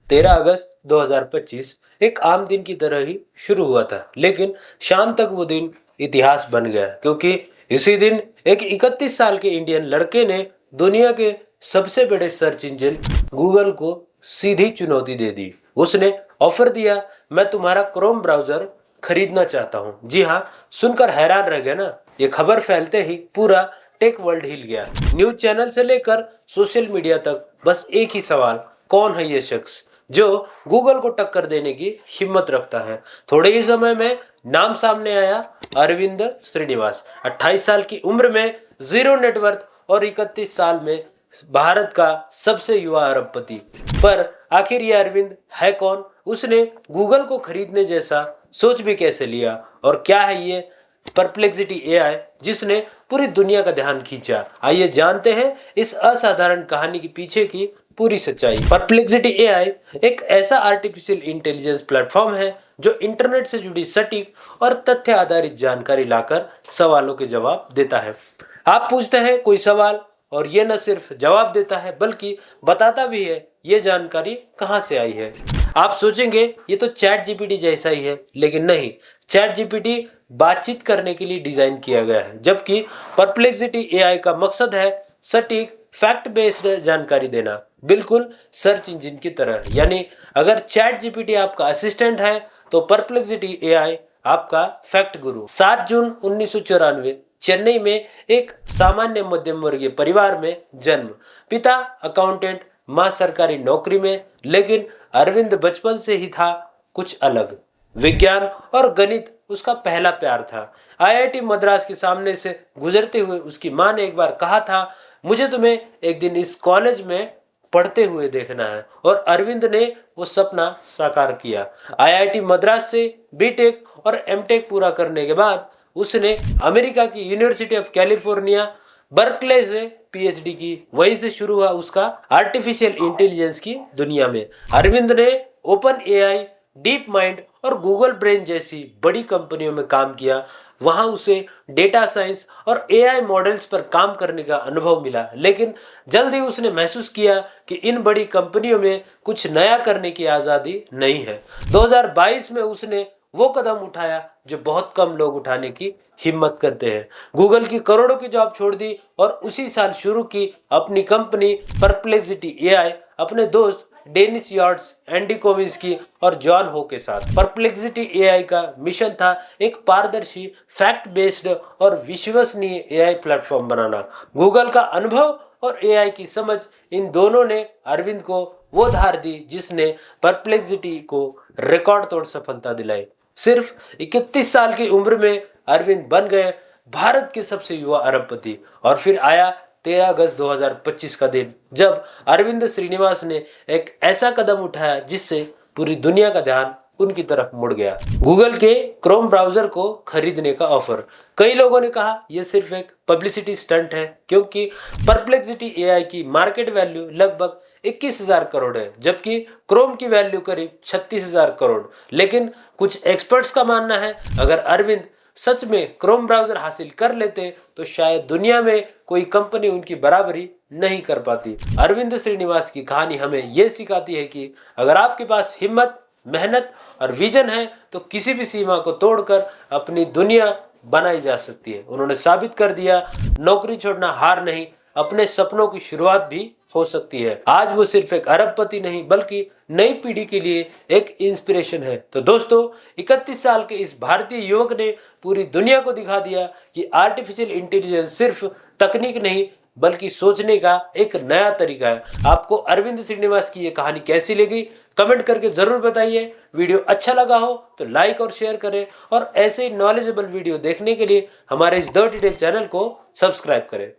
13 अगस्त 2025 एक आम दिन की तरह ही शुरू हुआ था, लेकिन शाम तक वो दिन इतिहास बन गया क्योंकि इसी दिन एक 31 साल के इंडियन लड़के ने दुनिया के सबसे बड़े सर्च इंजन गूगल को सीधी चुनौती दे दी। उसने ऑफर दिया, मैं तुम्हारा क्रोम ब्राउजर खरीदना चाहता हूँ। जी हाँ, सुनकर हैरान रह गए ना। ये खबर फैलते ही पूरा टेक वर्ल्ड हिल गया। न्यूज चैनल से लेकर सोशल मीडिया तक बस एक ही सवाल, कौन है ये शख्स जो गूगल को टक्कर देने की हिम्मत रखता है। थोड़े ही समय में नाम सामने आया, अरविंद श्रीनिवास। 28 साल की उम्र में जीरो नेटवर्थ और 31 साल में भारत का सबसे युवा अरबपति। पर आखिर ये अरविंद है कौन? उसने गूगल को खरीदने जैसा सोच भी कैसे लिया? और क्या है ये परप्लेक्सिटी एआई जिसने पूरी दुनिया का ध्यान खींचा? आइए जानते हैं इस असाधारण कहानी के पीछे की पूरी सच्चाई। परप्लेक्सिटी एआई एक ऐसा आर्टिफिशियल इंटेलिजेंस प्लेटफॉर्म है जो इंटरनेट से जुड़ी सटीक और तथ्य आधारित जानकारी लाकर सवालों के जवाब देता है। आप पूछते हैं कोई सवाल और ये न सिर्फ जवाब देता है बल्कि बताता भी है ये जानकारी कहां से आई है। आप सोचेंगे ये तो चैट जीपीटी जैसा ही है, लेकिन नहीं। चैट जीपीटी बातचीत करने के लिए डिजाइन किया गया है, जबकि परप्लेक्सिटी एआई का मकसद है सटीक फैक्ट बेस्ड जानकारी देना, बिल्कुल सर्च इंजन की तरह। यानी अगर चैट जीपीटी आपका असिस्टेंट है तो परप्लेक्सिटी एआई आपका फैक्ट गुरु। 7 जून 1994 चेन्नई में एक सामान्य मध्यम वर्गीय परिवार में जन्म। पिता अकाउंटेंट, मां सरकारी नौकरी में। लेकिन अरविंद बचपन से ही था कुछ अलग। विज्ञान और गणित उसका पहला प्यार था। आईआईटी मद्रास के सामने से गुजरते हुए उसकी मां ने एक बार कहा था, मुझे तुम्हें एक दिन इस कॉलेज में पढ़ते हुए देखना है। और अरविंद ने वो सपना साकार किया। आईआईटी मद्रास से बीटेक और एमटेक पूरा करने के बाद उसने अमेरिका की यूनिवर्सिटी ऑफ कैलिफोर्निया बर्कले से पीएचडी की। वहीं से शुरू हुआ उसका आर्टिफिशियल इंटेलिजेंस की दुनिया में। अरविंद ने ओपन एआई, डीप माइंड और गूगल ब्रेन जैसी बड़ी कंपनियों में काम किया। वहां उसे डेटा साइंस और एआई मॉडल्स पर काम करने का अनुभव मिला, लेकिन जल्द ही उसने महसूस किया कि इन बड़ी कंपनियों में कुछ नया करने की आज़ादी नहीं है। 2022 में उसने वो कदम उठाया जो बहुत कम लोग उठाने की हिम्मत करते हैं। गूगल की करोड़ों की जॉब छोड़ दी और उसी साल शुरू की अपनी कंपनी परप्लेक्सिटी एआई अपने दोस्त डेनिस यॉर्ड्स, एंडी कोविंस्की और जॉन हो के साथ। परप्लेक्सिटी एआई का मिशन था एक पारदर्शी, फैक्ट बेस्ड और विश्वसनीय एआई प्लेटफॉर्म बनाना। गूगल का अनुभव और एआई की समझ, इन दोनों ने अरविंद को वो धार दी जिसने परप्लेक्सिटी को रिकॉर्ड तोड़ सफलता दिलाई। सिर्फ 31 साल की उम्र में अरविंद बन गए भारत के सबसे युवा अरबपति। और फिर आया 13 अगस्त 2025 का दिन, जब अरविंद श्रीनिवास ने एक ऐसा कदम उठाया जिससे पूरी दुनिया का ध्यान उनकी तरफ मुड़ गया। गूगल के क्रोम ब्राउजर को खरीदने का ऑफर। कई लोगों ने कहा यह सिर्फ एक पब्लिसिटी स्टंट है, क्योंकि परप्लेक्सिटी एआई की मार्केट वैल्यू लगभग 21,000 करोड़ है, जबकि क्रोम की वैल्यू करीब 36,000 करोड़। लेकिन कुछ एक्सपर्ट्स का मानना है अगर अरविंद सच में क्रोम ब्राउजर हासिल कर लेते तो शायद दुनिया में कोई कंपनी उनकी बराबरी नहीं कर पाती। अरविंद श्रीनिवास की कहानी हमें यह सिखाती है कि अगर आपके पास हिम्मत, मेहनत और विजन है तो किसी भी सीमा को तोड़कर अपनी दुनिया बनाई जा सकती है। उन्होंने साबित कर दिया, नौकरी छोड़ना हार नहीं, अपने सपनों की शुरुआत भी हो सकती है। आज वो सिर्फ एक अरबपति नहीं बल्कि नई पीढ़ी के लिए एक इंस्पिरेशन है। तो दोस्तों, 31 साल के इस भारतीय युवक ने पूरी दुनिया को दिखा दिया कि आर्टिफिशियल इंटेलिजेंस सिर्फ तकनीक नहीं बल्कि सोचने का एक नया तरीका है। आपको अरविंद श्रीनिवास की ये कहानी कैसी लगी कमेंट करके जरूर बताइए। वीडियो अच्छा लगा हो तो लाइक और शेयर करें और ऐसे ही नॉलेजेबल वीडियो देखने के लिए हमारे इस द डिटेल चैनल को सब्सक्राइब करें।